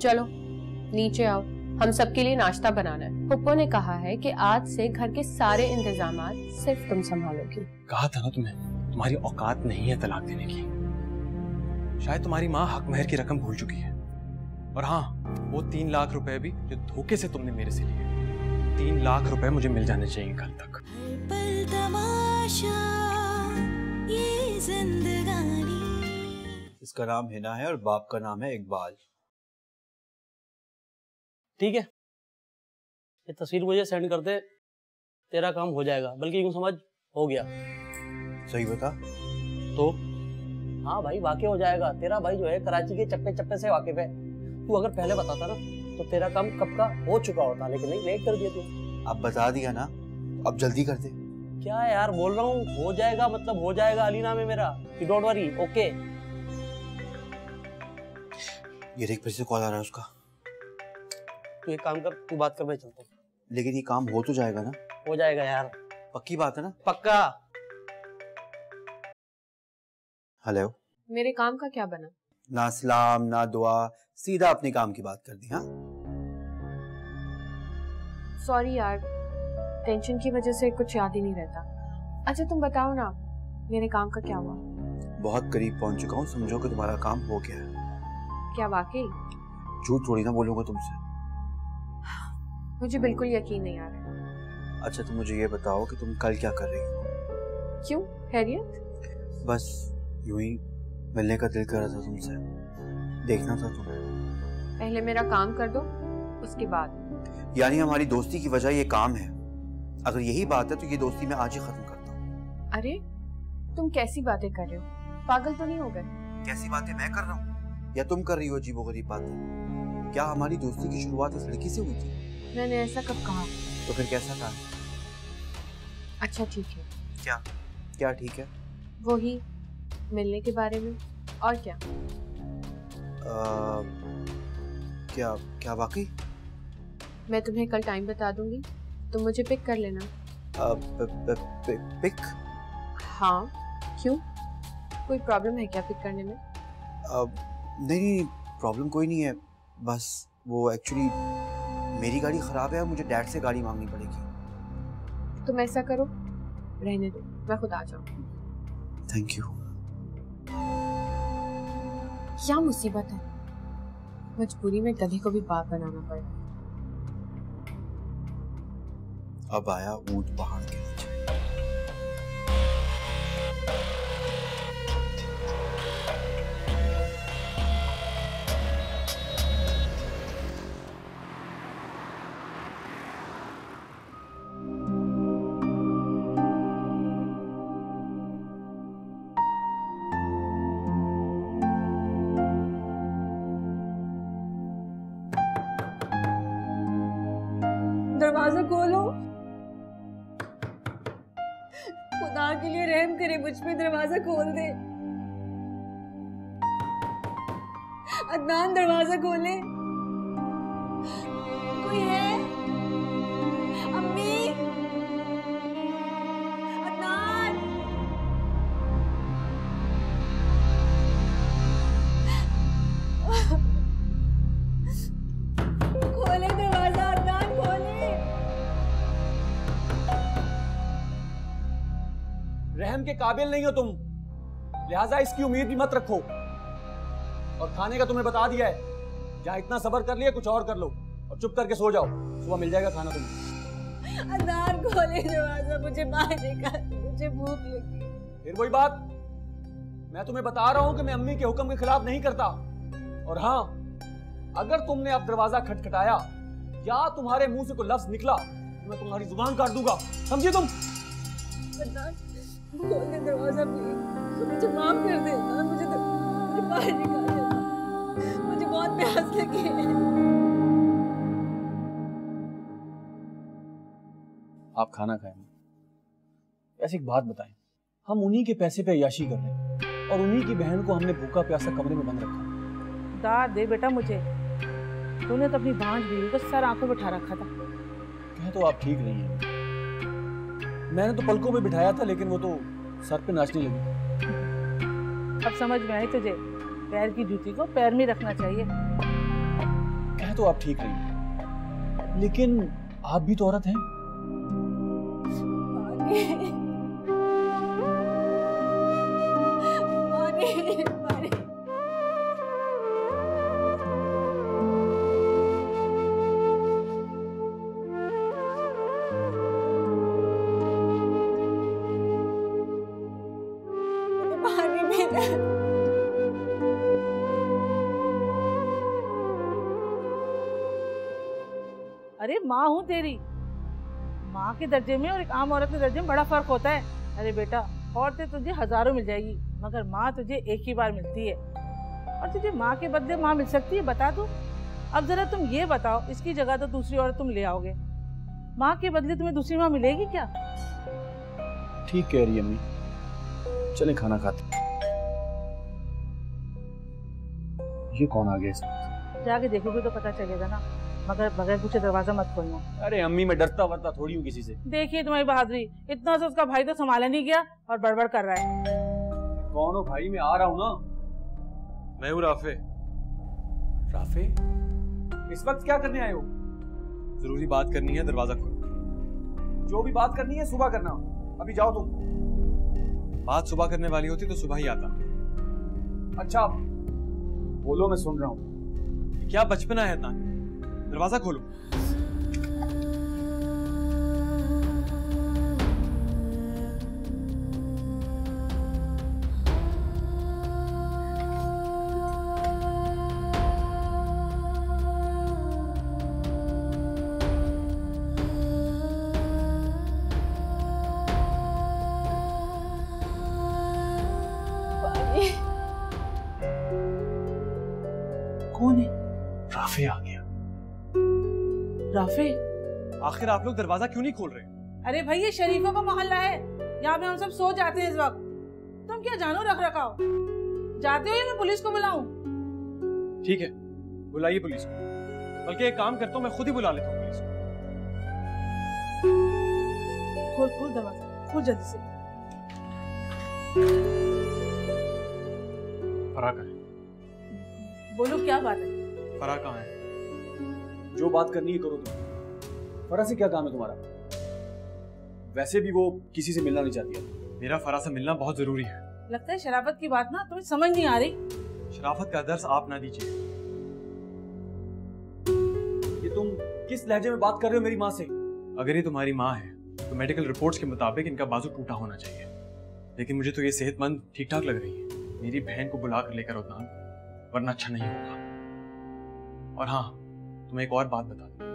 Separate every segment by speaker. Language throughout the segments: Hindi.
Speaker 1: चलो नीचे आओ, हम सबके लिए नाश्ता बनाना है। पप्पू ने कहा है कि आज से घर के सारे इंतजामात सिर्फ तुम संभालोगी।
Speaker 2: कहा था ना तुम्हें, तुम्हारी औकात नहीं है तलाक देने की। शायद तुम्हारी माँ हक महर की रकम भूल चुकी है। और हाँ, वो 3 लाख रुपए भी जो धोखे से तुमने मेरे से लिए, 3 लाख रुपए मुझे मिल जाने चाहिए कल तक।
Speaker 3: इसका नाम हिना है और बाप का नाम है इकबाल।
Speaker 4: ठीक है, ये तस्वीर मुझे सेंड कर दे, तेरा काम हो जाएगा। बल्कि यूं समझ, हो गया।
Speaker 3: सही बता
Speaker 4: तो हाँ भाई, वाकई हो जाएगा। तेरा भाई जो है कराची के चप्पे चप्पे से वाकिफ है। तू अगर पहले बताता ना तो तेरा काम कब का हो चुका होता, लेकिन नहीं, लेट कर दिया तू।
Speaker 3: अब बता दिया ना, अब जल्दी कर दे।
Speaker 4: क्या यार बोल रहा हूँ, हो जाएगा मतलब हो जाएगा। अली नाम है मेरा, यू डोंट वरी, ओके।
Speaker 3: ये देख, फिर से कॉल आ रहा है उसका।
Speaker 4: तू एक काम कर, तू बात कर, मैं चलता हूँ।
Speaker 3: लेकिन ये काम हो तो जाएगा ना?
Speaker 4: हो जाएगा यार,
Speaker 3: पक्की बात है ना?
Speaker 4: पक्का।
Speaker 3: हेलो,
Speaker 1: मेरे काम का क्या बना?
Speaker 3: ना सलाम ना दुआ, सीधा अपने काम की बात कर दी। हाँ
Speaker 1: सॉरी यार, टेंशन की वजह से कुछ याद ही नहीं रहता। अच्छा तुम बताओ ना, मेरे काम का क्या हुआ?
Speaker 3: बहुत करीब पहुंच चुका हूँ, समझो कि तुम्हारा काम हो गया है।
Speaker 1: क्या वाकई?
Speaker 3: झूठ थोड़ी ना बोलूंगा तुमसे।
Speaker 1: मुझे बिल्कुल यकीन नहीं आ रहा।
Speaker 3: अच्छा तुम मुझे ये बताओ कि तुम कल क्या कर रही हो?
Speaker 1: क्यों, खैरियत?
Speaker 3: बस यूं ही मिलने का दिल कर रहा था तुमसे, देखना था तुम्हें।
Speaker 1: पहले मेरा काम कर दो, उसके बाद।
Speaker 3: यानी हमारी दोस्ती की वजह ये काम है? अगर यही बात है तो ये दोस्ती मैं आज ही खत्म करता हूँ।
Speaker 1: अरे तुम कैसी बातें कर रहे हो, पागल तो नहीं हो गए?
Speaker 3: कैसी बातें मैं कर रहा हूँ या तुम कर रही हो अजीबोगरीब बातें? क्या हमारी दोस्ती की शुरुआत इस लड़की से हुई थी?
Speaker 1: मैंने ऐसा कब कहा?
Speaker 3: तो फिर कैसा था?
Speaker 1: अच्छा ठीक है।
Speaker 3: क्या क्या ठीक है?
Speaker 1: वो ही मिलने के बारे में। और क्या?
Speaker 3: क्या क्या वाकई?
Speaker 1: मैं तुम्हें कल टाइम बता दूंगी, तुम मुझे पिक कर लेना।
Speaker 3: पिक?
Speaker 1: हाँ, क्यों, कोई प्रॉब्लम है क्या पिक करने में?
Speaker 3: नहीं, प्रॉब्लम कोई नहीं है। बस वो एक्चुअली मेरी गाड़ी खराब है और मुझे डैड से गाड़ी मांगनी पड़ेगी।
Speaker 1: तुम ऐसा करो, रहने दो, मैं खुद आ जाऊँ।
Speaker 3: Thank you.
Speaker 1: क्या मुसीबत है, मजबूरी में गधे को भी बाप बनाना पड़ा।
Speaker 3: अब आया ऊंट पहाड़ के नीचे।
Speaker 1: दरवाजा खोलो, खुदा के लिए रहम करे मुझ पे, दरवाजा खोल दे। अदनान दरवाजा खोले, कोई है? अम्मी, अदनान। खोले दरवाजा, अदनान खोले।
Speaker 2: रहम के काबिल नहीं हो तुम, लिहाजा इसकी उम्मीद भी मत रखो। और खाने का तुम्हें बता दिया है, जहाँ इतना सब्र कर लिया कुछ और कर लो और चुप करके सो जाओ, सुबह मिल जाएगा खाना तुम्हें।
Speaker 1: अदनान खोले दरवाजा, मुझे बाहर निकाल, मुझे भूख लगी।
Speaker 2: फिर वही बात, मैं तुम्हें बता रहा हूं कि मैं अम्मी के हुक्म के खिलाफ नहीं करता। और हाँ, अगर तुमने अब दरवाजा खटखटाया या तुम्हारे मुंह से कोई लफ्ज निकला तो मैं तुम्हारी जुबान काट दूंगा, समझी तुम?
Speaker 1: अदनान खोल दे दरवाजा प्लीज, मुझे माफ कर दे, मुझे बाहर निकाल दे, मुझे बहुत प्यास लगी है।
Speaker 2: आप खाना खाएं। ऐसी एक बात बताएं, हम उन्हीं के पैसे पे अय्याशी कर रहे हैं और उन्हीं की बहन को हमने भूखा प्यासा कमरे में बंद रखा।
Speaker 5: दाद दे बेटा मुझे, तूने तो अपनी भांज बीवी को सर आंखों पे बिठा रखा था।
Speaker 2: कह तो आप ठीक नहीं है, मैंने तो पलकों पे बिठाया था लेकिन वो तो सर पे नाचने लगी।
Speaker 5: अब समझ में आई तुझे, पैर की जूती को पैर में रखना चाहिए।
Speaker 6: है तो आप ठीक रहिए, लेकिन आप भी तो औरत हैं।
Speaker 5: अरे माँ हूँ तेरी। माँ के दर्जे में और एक आम औरत के दर्जे में बड़ा फर्क होता है। अरे बेटा, औरतें तुझे हजारों मिल जाएगी, मगर माँ तुझे एक ही बार मिलती है। और तुझे माँ के बदले माँ मिल सकती है, बता दो। अब जरा तुम ये बताओ, इसकी जगह तो दूसरी औरत तुम ले आओगे, माँ के बदले तुम्हें दूसरी माँ मिलेगी क्या?
Speaker 6: ठीक कह रही है अम्मी, चलें खाना खाते। ये कौन आ गया इसमें?
Speaker 5: जाके देखोगे तो पता चलेगा ना, मगर बगैर पूछे दरवाजा मत खोलना।
Speaker 6: अरे अम्मी, मैं डरता वरता थोड़ी हूँ किसी से।
Speaker 5: देखिए तुम्हारी बहादुरी, इतना से उसका भाई तो संभाला नहीं गया और बड़बड़ कर रहा है।
Speaker 6: कौन हो भाई? मैं आ रहा हूँ ना।
Speaker 2: मैं हूँ राफे।
Speaker 6: राफे, इस वक्त क्या करने आए हो?
Speaker 2: जरूरी बात करनी है, दरवाजा खोलो।
Speaker 6: जो भी बात करनी है सुबह करना, अभी जाओ तुम।
Speaker 2: बात सुबह करने वाली होती तो सुबह ही आता।
Speaker 6: अच्छा बोलो, मैं सुन रहा हूँ।
Speaker 2: क्या बचपना है तानी? दरवाजा खोलो।
Speaker 5: कौन है?
Speaker 2: राफे आ गया।
Speaker 5: राफे,
Speaker 2: आखिर आप लोग दरवाजा क्यों नहीं खोल रहे?
Speaker 5: अरे भाई ये शरीफों का मोहल्ला है, यहाँ पे हम सब सो जाते हैं इस वक्त। तुम क्या जानो रख रखाओ? जाते हो या मैं पुलिस को बुलाऊं?
Speaker 2: ठीक है, बुलाइए पुलिस को। बल्कि एक काम करता हूँ, मैं खुद ही बुला लेता हूँ पुलिस को।
Speaker 5: खोल खोल दरवाजा, खोल जल्दी से।
Speaker 2: फराह कहाँ है?
Speaker 5: बोलो क्या बात है?
Speaker 2: फराह कहाँ है?
Speaker 6: जो बात करनी है करो तुम। फराह से क्या काम है तुम्हारा? वैसे भी वो किसी से मिलना नहीं चाहती है।
Speaker 2: मेरा फराह से मिलना बहुत जरूरी है।
Speaker 5: लगता है शराफत की बात ना तुम्हें समझ नहीं आ रही।
Speaker 2: शराफत का दर्स आप ना दीजिए।
Speaker 6: ये तुम किस लहजे में बात कर रहे हो मेरी माँ से?
Speaker 2: अगर ये तुम्हारी माँ है तो मेडिकल रिपोर्ट्स के मुताबिक इनका बाजू टूटा होना चाहिए, लेकिन मुझे तो ये सेहतमंद ठीक ठाक लग रही है। मेरी बहन को बुला कर लेकर उतना, वरना अच्छा नहीं होगा। और हाँ, तुम्हें एक और बात बता दूं,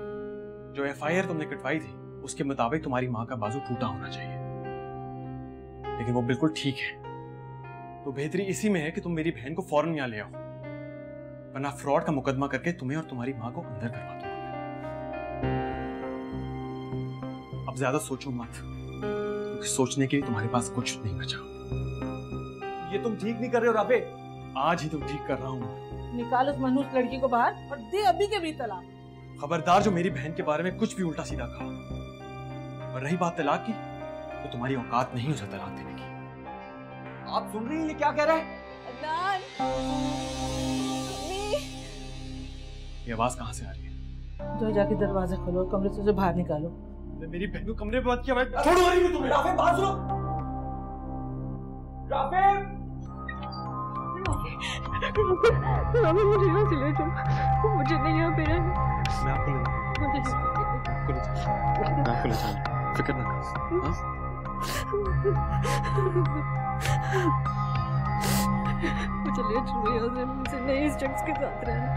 Speaker 2: जो FIR तुमने कटवाई थी उसके मुताबिक तुम्हारी माँ का बाजू टूटा होना चाहिए, लेकिन वो बिल्कुल ठीक है। तो बेहतरी इसी में है कि तुम मेरी बहन को फौरन यहाँ ले आओ, वरना फ्रॉड का मुकदमा करके तुम्हें और तुम्हारी माँ को अंदर करवा दूंगा। अब ज्यादा सोचो मत, क्योंकि सोचने के लिए तुम्हारे पास कुछ नहीं बचा।
Speaker 6: ये तुम ठीक नहीं कर रहे हो राफे।
Speaker 2: आज ही तो ठीक कर रहा हूँ।
Speaker 5: निकाल उस मनहूस लड़की को बाहर और दे अभी के भी तलाक।
Speaker 2: खबरदार जो मेरी बहन के बारे में कुछ भी उल्टा सीधा कहा। और रही बात तलाक की, तो तुम्हारी औकात नहीं उसे तलाक देने की।
Speaker 6: आप सुन रही हैं ये क्या कह रहा है?
Speaker 2: ये आवाज कहाँ से आ रही है?
Speaker 5: जो जाके दरवाजा खोलो, कमरे से उसे बाहर निकालो।
Speaker 2: मेरी बहन को कमरे में मत किया।
Speaker 6: छोड़ो नहीं तुम्हें। राफे बात सुनो। राफे
Speaker 1: मुझे यहाँ से ले जाओ, मुझे नहीं यहाँ पे रहना।
Speaker 2: मैं आपको ले जाऊंगा, मैं आपको ले जाऊंगा, फिक्र ना करो।
Speaker 1: मुझे ले जाओ यहाँ से, मुझे नहीं इस शख्स के साथ रहना।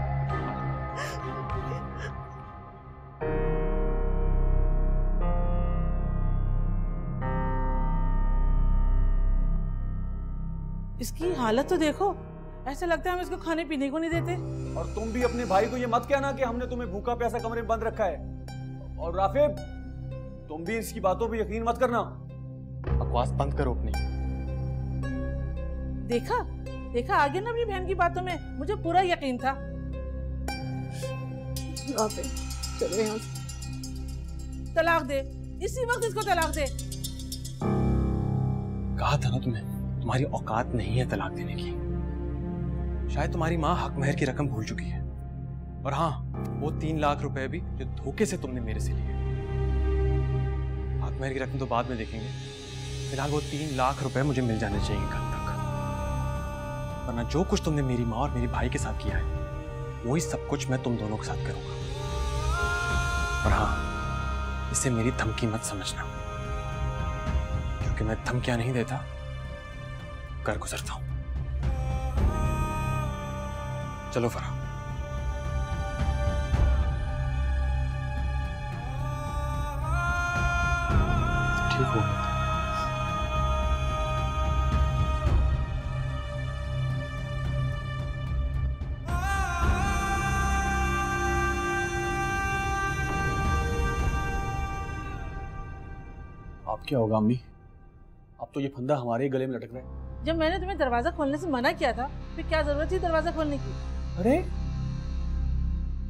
Speaker 5: इसकी हालत तो देखो, ऐसा लगता है हम इसको खाने पीने को नहीं देते।
Speaker 6: और तुम भी अपने भाई को ये मत कहना कि हमने तुम्हें भूखा प्यासा कमरे में बंद रखा है। और राफे, तुम भी इसकी बातों पे यकीन मत करना।
Speaker 2: बकवास बंद करो अपनी।
Speaker 5: देखा देखा आगे ना अपनी बहन की बातों में, मुझे पूरा यकीन था।
Speaker 1: चलो यहाँ से।
Speaker 5: तलाक दे, इसी वक्त इसको तलाक दे।
Speaker 2: कहा था ना तुम्हें, तुम्हारी औकात नहीं है तलाक देने की। शायद तुम्हारी माँ हक महर की रकम भूल चुकी है, और हाँ, वो 3 लाख रुपए भी जो धोखे से तुमने मेरे से लिए। आत्महत्या की रकम तो बाद में देखेंगे, फिलहाल वो 3 लाख रुपए मुझे मिल जाने चाहिए कल तक, वरना जो कुछ तुमने मेरी माँ और मेरे भाई के साथ किया है वही सब कुछ मैं तुम दोनों के साथ करूंगा। और हाँ, इसे मेरी धमकी मत समझना, क्योंकि मैं धमकियां नहीं देता, कर गुजरता हूं। चलो फराह। ठीक हो गया।
Speaker 6: अब क्या होगा अम्मी? अब तो ये फंदा हमारे ही गले में लटक रहा है।
Speaker 5: जब मैंने तुम्हें दरवाजा खोलने से मना किया था, फिर क्या जरूरत थी दरवाजा खोलने की?
Speaker 6: अरे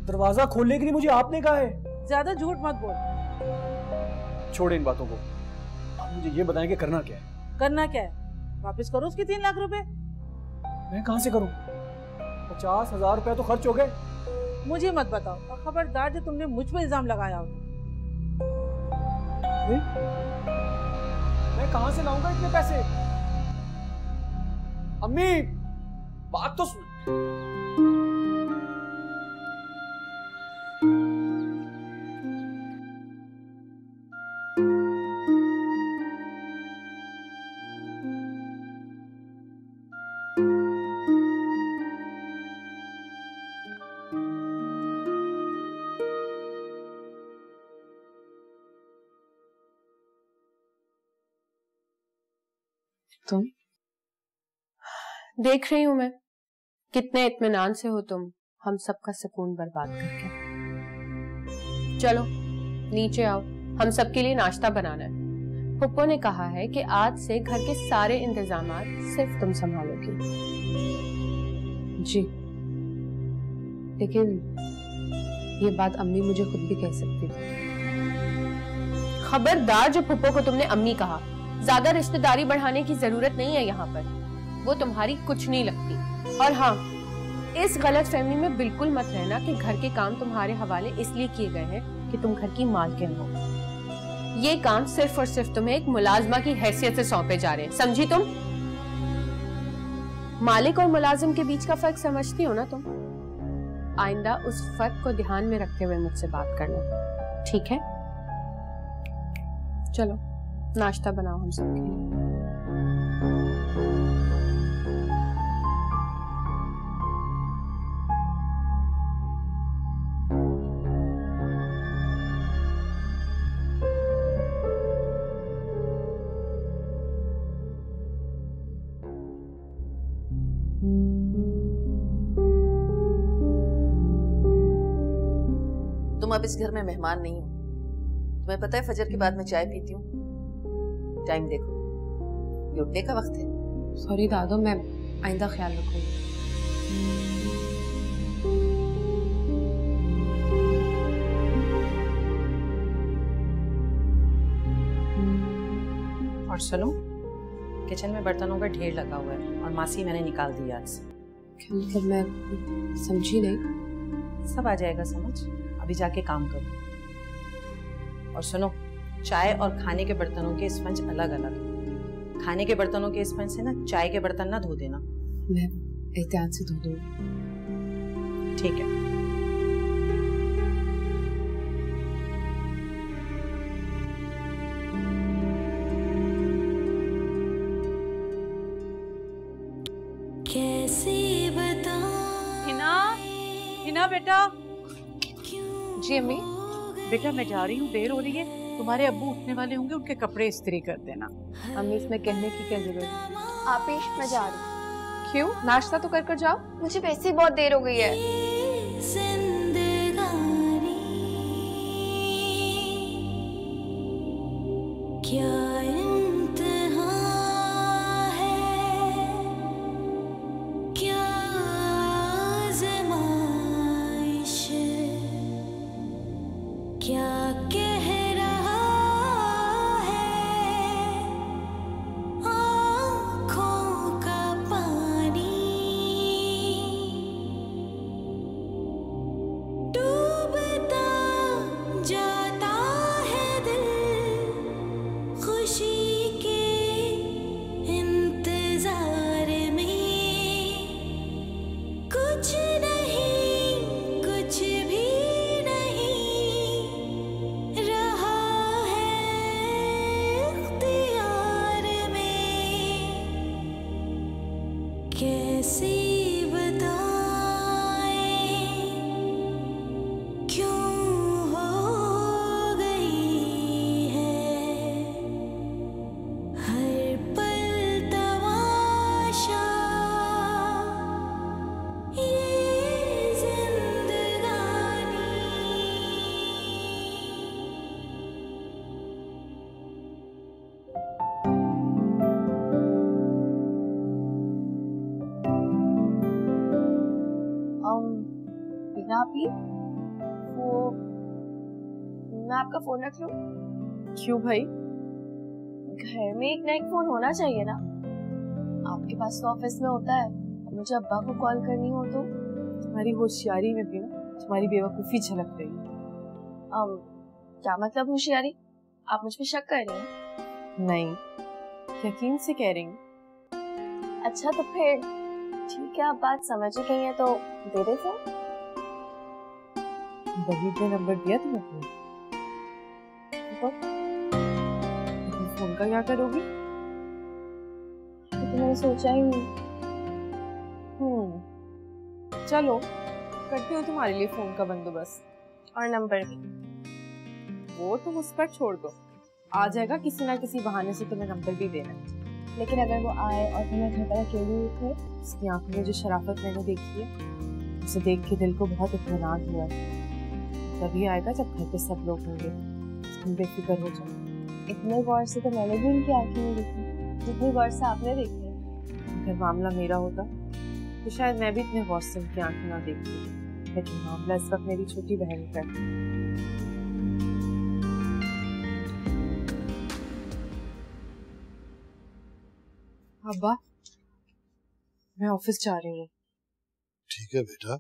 Speaker 6: दरवाजा खोलने के लिए मुझे आपने कहा है।
Speaker 5: ज्यादा झूठ मत बोल।
Speaker 6: छोड़े इन बातों को, आप मुझे ये बताएं कि करना क्या है।
Speaker 5: करना क्या है? वापस करो उसके 3 लाख रुपए।
Speaker 6: मैं कहां से करूं? 50,000 रुपए तो खर्च हो गए।
Speaker 5: मुझे मत बताओ, और खबरदार जो तुमने मुझ पर इल्जाम लगाया हो।
Speaker 6: मैं कहां से लाऊंगा इतने पैसे? अम्मी बात तो सुन।
Speaker 7: तुम देख रही हूं मैं कितने इत्मीनान से हो तुम हम सबका सुकून बर्बाद करके। चलो नीचे आओ, हम सबके लिए नाश्ता बनाना है। पुप्पो ने कहा है कि आज से घर के सारे इंतजामात सिर्फ तुम संभालोगी। जी, लेकिन ये बात अम्मी मुझे खुद भी कह सकती थी। खबरदार, जो पुप्पो को तुमने अम्मी कहा, ज्यादा रिश्तेदारी बढ़ाने की जरूरत नहीं है यहाँ पर, वो तुम्हारी कुछ नहीं लगती। और हाँ, इस गलत फहमी में बिल्कुल मत रहना कि घर के काम तुम्हारे हवाले इसलिए किए गए हैं कि तुम घर की मालकिन हो। ये काम सिर्फ और सिर्फ तुम्हें एक मुलाजमा की हैसियत से सौंपे जा रहे हैं, समझी तुम? मालिक और मुलाजिम के बीच का फर्क समझती हो ना तुम? आइंदा उस फर्क को ध्यान में रखते हुए मुझसे बात करना, ठीक है? चलो नाश्ता बनाओ हम सबके लिए।
Speaker 8: तुम अब इस घर में मेहमान नहीं हो। तुम्हें पता है फजर के बाद मैं चाय पीती हूँ। टाइम देखो, ये उठने का वक्त है।
Speaker 7: सॉरी दादो, मैं आइंदा ख्याल रखूंगी।
Speaker 9: और सुनो, किचन में बर्तनों का ढेर लगा हुआ है और मासी मैंने निकाल दिया आज से।
Speaker 7: क्या मतलब? मैं समझी नहीं।
Speaker 9: सब आ जाएगा समझ, अभी जाके काम करो। और सुनो, चाय और खाने के बर्तनों के स्पंज अलग अलग है। खाने के बर्तनों के स्पंज से ना चाय के बर्तन ना धो देना।
Speaker 7: मैं एहतियात से धो दूंगी।
Speaker 9: ठीक है।
Speaker 5: हिना बेटा।
Speaker 7: जी अम्मी।
Speaker 5: बेटा मैं जा रही हूँ, देर हो रही है, तुम्हारे अब्बू उठने वाले होंगे, उनके कपड़े इस्त्री कर देना।
Speaker 7: अम्मी इसमें कहने की क्या जरूरत है?
Speaker 10: आपेश मैं जा रही हूँ।
Speaker 7: क्यों? नाश्ता तो कर जाओ।
Speaker 10: मुझे वैसे ही बहुत देर हो गई है।
Speaker 11: क्या
Speaker 10: मैं आपका फोन रख लूं?
Speaker 7: क्यों भाई?
Speaker 10: घर में एक ना एक फोन होना चाहिए ना। आपके पास तो ऑफिस में होता है, मुझे अब्बा को कॉल करनी हो तो?
Speaker 7: तुम्हारी होशियारी में भी ना तुम्हारी बेवकूफी झलक रही है।
Speaker 10: क्या मतलब होशियारी? आप मुझ पे शक कर रही हैं?
Speaker 7: नहीं, यकीन से कह रही हूँ।
Speaker 10: अच्छा तो फिर ठीक है, आप बात समझ ही गई हैं तो दे दे फोन।
Speaker 7: वहीद ने नंबर दिया तुम्हें? फोन का क्या करोगी?
Speaker 10: तो मैंने सोचा ही नहीं।
Speaker 7: चलो करती हूँ तुम्हारे लिए फोन का बंदोबस्त
Speaker 10: और नंबर भी।
Speaker 7: वो तुम उस पर छोड़ दो, आ जाएगा किसी ना किसी बहाने से तुम्हें नंबर भी देना।
Speaker 10: लेकिन अगर वो आए और तुम्हें घर पर अकेली हुई,
Speaker 7: उसकी आंखों में जो शराफत मैंने देखी है उसे देख के दिल को बहुत इत्मीनान हुआ है। तभी आएगा जब घर पे सब लोग होंगे, तुम बेफिक्र हो जाओ।
Speaker 10: इतने गौर से तो मैंने भी उनकी आंखें नहीं देखी जितनी गौर से आपने देखी है।
Speaker 7: अगर मामला मेरा होता तो शायद मैं भी इतने गौर से उनकी आंखें ना देखती, लेकिन मामला इस वक्त मेरी छोटी बहन का है। अब्बा, मैं ऑफिस जा रही हूँ।
Speaker 11: ठीक है बेटा,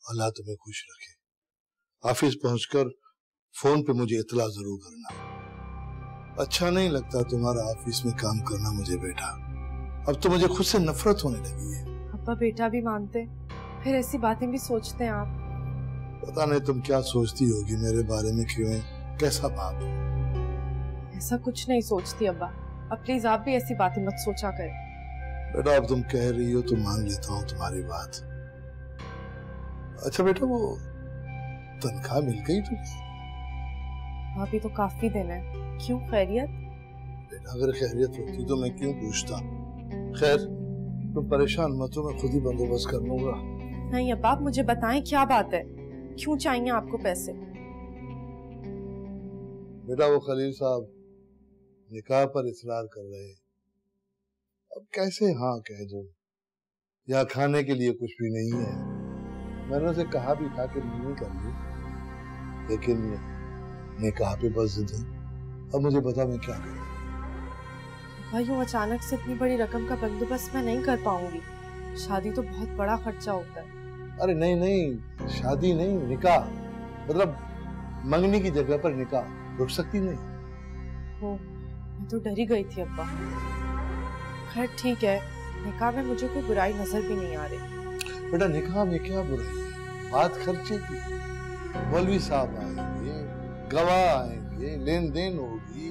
Speaker 11: अल्लाह तुम्हें खुश रखे। ऑफिस पहुंचकर फोन पे मुझे इतला जरूर करना। अच्छा नहीं लगता तुम्हारा ऑफिस में काम करना मुझे बेटा। अब तो मुझे खुद से नफरत होने लगी है।
Speaker 7: अब्बा बेटा भी मानते, फिर ऐसी बातें भी सोचते हैं आप।
Speaker 11: पता नहीं तुम क्या सोचती होगी मेरे बारे में, क्यों कैसा बाप?
Speaker 7: ऐसा कुछ नहीं सोचती अब्बा, अब प्लीज आप भी ऐसी बातें मत सोचा करें।
Speaker 11: बेटा अब तुम कह रही हो तो मान लेता हूँ तुम्हारी बात। अच्छा बेटा, वो तनख्वाह मिल गई तुम्हें?
Speaker 7: अभी तो काफी दिन है। क्यों, खैरियत?
Speaker 11: बेटा अगर खैरियत होती तो मैं क्यों पूछता। खैर तुम परेशान मत हो, मैं खुद ही बंदोबस्त कर लूंगा।
Speaker 7: नहीं अब्बा, आप मुझे बताएं क्या बात है, क्यों चाहिए आपको पैसे?
Speaker 11: बेटा वो खलील साहब निकाह पर इसरार कर रहे हैं। अब कैसे हाँ कह दूं? यहाँ खाने के लिए कुछ भी नहीं है। मैंने उसे कहा भी था कि नहीं कर ली, लेकिन निकाह पे बस जिद है। अब मुझे बता मैं क्या करूं?
Speaker 7: भाई यूं अचानक से इतनी बड़ी रकम का बंदोबस्त मैं नहीं कर पाऊंगी। शादी तो बहुत बड़ा खर्चा होता है।
Speaker 11: अरे नहीं नहीं, शादी नहीं, निकाह। मतलब मंगनी की जगह पर निकाह। रुक सकती नहीं?
Speaker 7: हो, मैं तो डरी गई थी अब्बा। खैर ठीक है, निकाह में मुझे कोई बुराई नजर भी नहीं आ रही।
Speaker 11: बेटा निकाह में क्या बुराई है? बात खर्चे की। मौलवी साहब आएंगे, गवाह आएंगे, लेन देन होगी,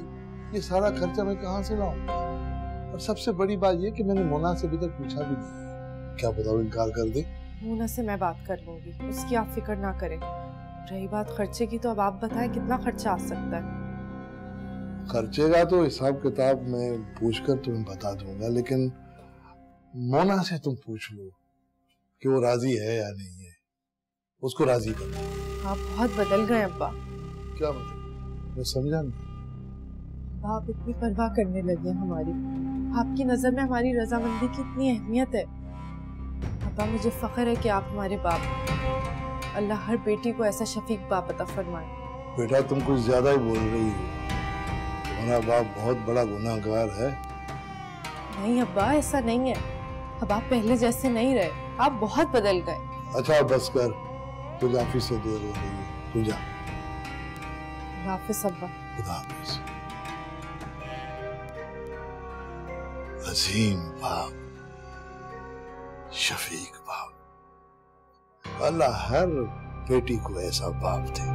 Speaker 11: ये सारा खर्चा मैं कहाँ से लाऊंगा? और सबसे बड़ी बात ये कि मैंने मोना से अभी तक पूछा भी नहीं। क्या पता वो इनकार कर दे।
Speaker 7: मोना से मैं बात कर लूंगी, उसकी आप फिक्र ना करें। रही बात खर्चे की, तो अब आप बताएं कितना खर्चा आ सकता है?
Speaker 11: खर्चे का तो हिसाब किताब मैं पूछकर तुम्हें बता दूंगा, लेकिन मोना से तुम पूछ लो कि वो राजी है या नहीं है। उसको राजी करो।
Speaker 7: आप बहुत बदल गए अब्बा।
Speaker 11: क्या मतलब? मैं समझा नहीं।
Speaker 7: आप इतनी परवाह करने लगे हमारी, आपकी नजर में हमारी रजामंदी की इतनी अहमियत है। अब्बा मुझे फख्र है कि आप हमारे बाप। अल्लाह हर बेटी को ऐसा शफीक बाप अता फरमाए।
Speaker 11: बेटा तुम कुछ ज्यादा ही बोल रही हो। तुम्हारा बाप बहुत बड़ा गुनाहगार है।
Speaker 7: नहीं अब्बा, ऐसा नहीं है। अब आप पहले जैसे नहीं रहे, आप बहुत बदल गए।
Speaker 11: अच्छा बस कर, तुझे ऑफिस से देर हो रही है, तू जा।
Speaker 7: हाफिज अब्बा।
Speaker 11: खुदा हाफिज। अजीम बाप, शफीक बाप। अल्लाह हर बेटी को ऐसा बाप दे।